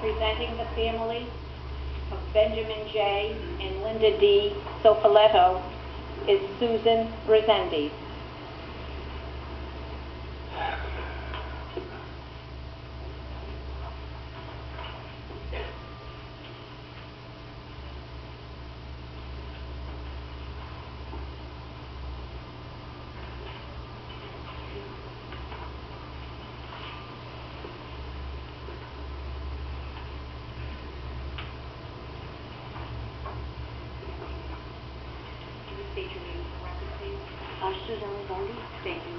Representing the family of Benjamin J. and Linda D. Suffoletto is Susan REZENDES. Susan REZENDES. Thank you.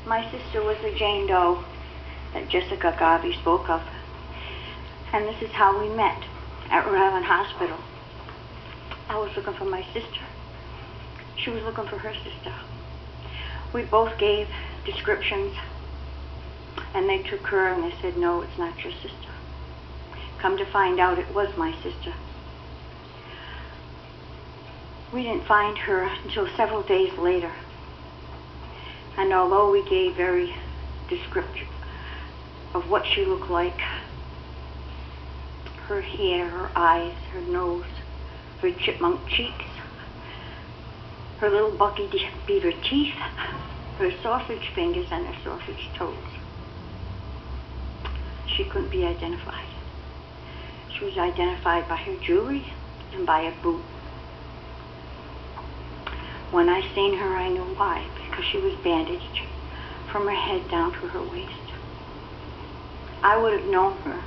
My sister was the Jane Doe that Jessica Garvey spoke of. And this is how we met at Rhode Island Hospital. I was looking for my sister. She was looking for her sister. We both gave descriptions, and they took her and they said, no, it's not your sister. Come to find out, it was my sister. We didn't find her until several days later. And although we gave very description of what she looked like, her hair, her eyes, her nose, her chipmunk cheeks, her little bucky beaver teeth, her sausage fingers, and her sausage toes, she couldn't be identified. She was identified by her jewelry and by a boot. When I seen her, I knew why, because she was bandaged from her head down to her waist. I would have known her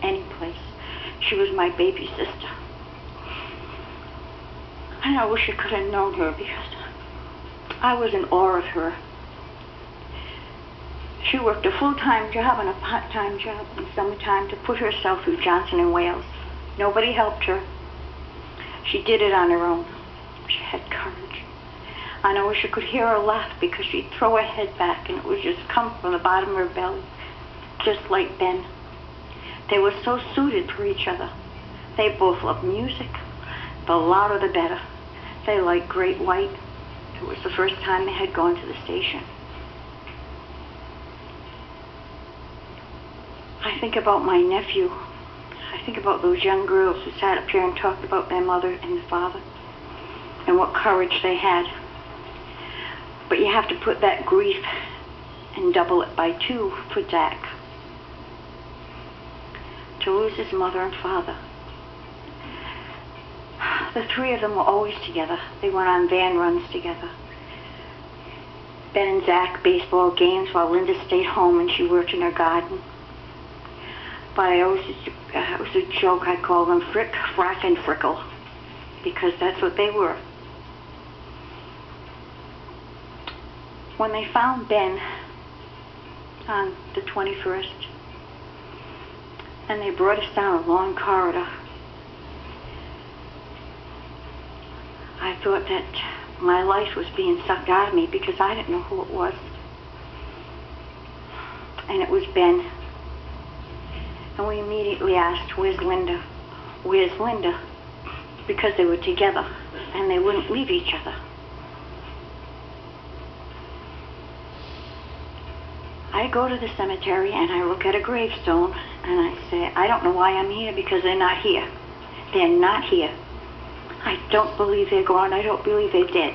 any place. She was my baby sister. And I wish I could have known her because I was in awe of her. She worked a full-time job and a part-time job in summertime to put herself through Johnson & Wales. Nobody helped her. She did it on her own. She had courage. And I wish I could hear her laugh because she'd throw her head back and it would just come from the bottom of her belly, just like Ben. They were so suited for each other. They both loved music. The louder the better. They liked Great White. It was the first time they had gone to the station. I think about my nephew. I think about those young girls who sat up here and talked about their mother and their father and what courage they had. But you have to put that grief and double it by 2 for Zach. To lose his mother and father. The 3 of them were always together. They went on van runs together. Ben and Zach baseball games while Linda stayed home and she worked in her garden. But it was a joke. I called them Frick, Frack, and Frickle because that's what they were. When they found Ben on the 21st, and they brought us down a long corridor, I thought that my life was being sucked out of me because I didn't know who it was. And it was Ben. And we immediately asked, where's Linda? Where's Linda? Because they were together and they wouldn't leave each other. I go to the cemetery and I look at a gravestone and I say, I don't know why I'm here because they're not here. They're not here. I don't believe they're gone. I don't believe they're dead.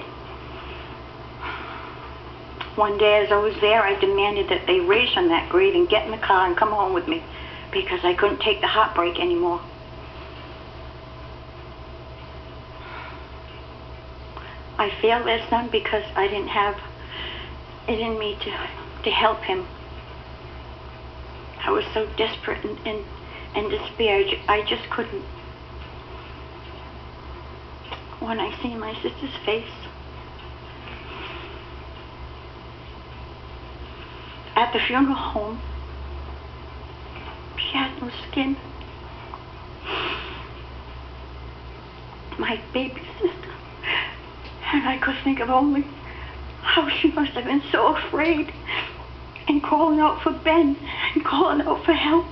One day as I was there, I demanded that they race on that grave and get in the car and come home with me because I couldn't take the heartbreak anymore. I failed their son because I didn't have it in me to help him. I was so desperate and despaired. I just couldn't. When I see my sister's face at the funeral home, she had no skin. My baby sister. And I could think of only how she must have been so afraid and calling out for Ben and calling out for help.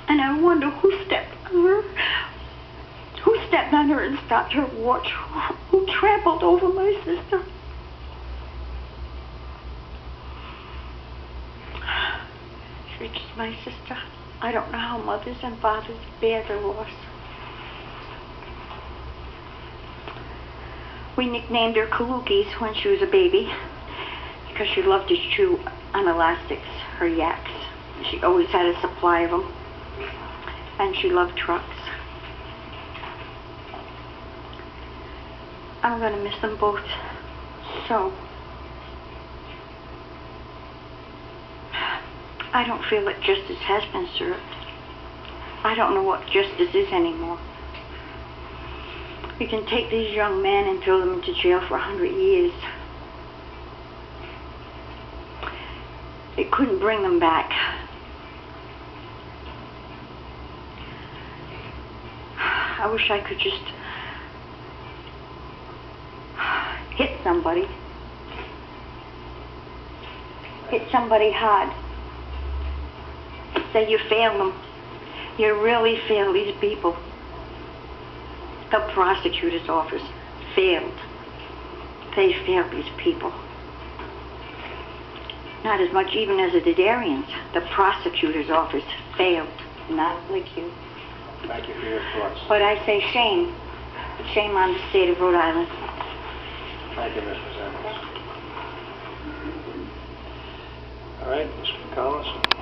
And I wonder who stepped on her. Who stepped on her and stopped her watch? Who trampled over my sister? Which is my sister. I don't know how mothers and fathers bear their loss. We nicknamed her Kalukis when she was a baby because she loved to chew on elastics, her yaks. She always had a supply of them. And she loved trucks. I'm going to miss them both so. I don't feel that justice has been served. I don't know what justice is anymore. You can take these young men and throw them into jail for 100 years. It couldn't bring them back. I wish I could just hit somebody. Hit somebody hard. Say you failed them. You really failed these people. The prosecutor's office failed. They failed these people. Not as much even as the Derderians. The prosecutor's office failed. Not like you. Thank you for your thoughts. But I say shame. Shame on the state of Rhode Island. Thank you, Ms. Rezendes. All right, Mr. Collins.